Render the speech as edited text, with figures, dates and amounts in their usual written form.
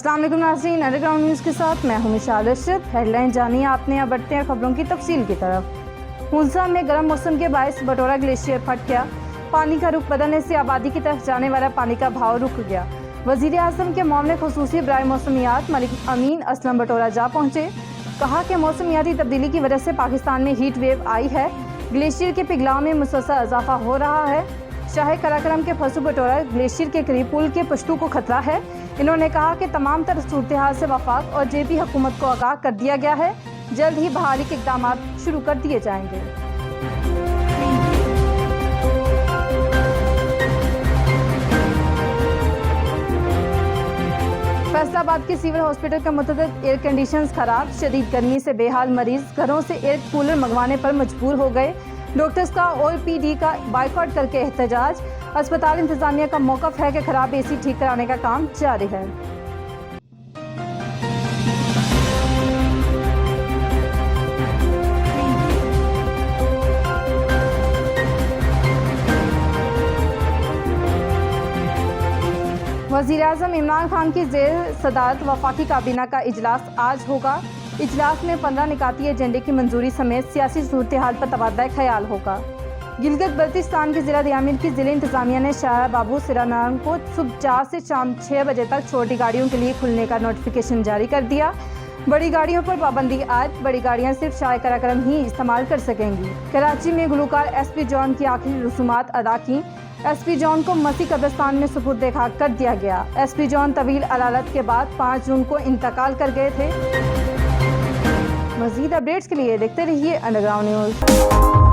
अस्सलाम वालेकुम नाज़रीन, अंडरग्राउंड न्यूज़ के साथ मैं हूं मिशाल रशीद। हेडलाइन जानिए आपने, अब बढ़ते हैं खबरों की तफसील की तरफ। हुंसा में गर्म मौसम के बायस बटोरा ग्लेशियर फट गया। पानी का रुख बदलने से आबादी की तरफ जाने वाला पानी का बहाव रुक गया। वज़ीर आज़म के मामले खुसूसी बराए मौसमियात मलिक अमीन असलम बटोरा जा पहुँचे। कहा कि मौसमियाती तब्दीली की वजह से पाकिस्तान में हीट वेव आई है। ग्लेशियर के पिघलाव में मुसलसल इजाफा हो रहा है। शाह कराक्रम के फसू बटोरा ग्लेशियर के करीब पुल के पश्तू को खतरा है। इन्होंने कहा कि तमाम तरह सूरत हाल से वफाक और जेपी हुकूमत को आगाह कर दिया गया है। जल्द ही बहाली के इक़दाम शुरू कर दिए जाएंगे। फैसलाबाद के सिविल हॉस्पिटल का मुतअद्दिद एयर कंडीशंस खराब, शदीद गर्मी से बेहाल मरीज घरों से एयर कूलर मंगवाने पर मजबूर हो गए। डॉक्टर्स का OPD का बाइकआउट करके एहतजाज। अस्पताल इंतजामिया का मौक़िफ़ है कि खराब AC ठीक कराने का काम जारी है। वज़ीर-ए-आज़म इमरान खान की ज़ेर सदारत वफाकी काबीना का इजलास आज होगा। इजलास में 15 निकाती एजेंडे की मंजूरी समेत सियासी सूरत हाल पर तबादला ख्याल होगा। गिलगित बल्तिस्तान के ज़िला दियामिर की ज़िले इंतज़ामिया ने शाह बाबू सिरानान को सुबह 4 से शाम 6 बजे तक छोटी गाड़ियों के लिए खुलने का नोटिफिकेशन जारी कर दिया। बड़ी गाड़ियों पर पाबंदी आज, बड़ी गाड़ियां सिर्फ शाह कराक्रम ही इस्तेमाल कर सकेंगी। कराची में गुलकार SP जॉन की आखिरी रसूमात अदा की। SP जॉन को मसी कब्रिस्तान में सुपुर्द खाक कर दिया गया। SP जॉन तवील अदालत के बाद 5 जून को इंतकाल कर गए थे। मज़ीद अपडेट्स के लिए देखते रहिए अंडरग्राउंड न्यूज़।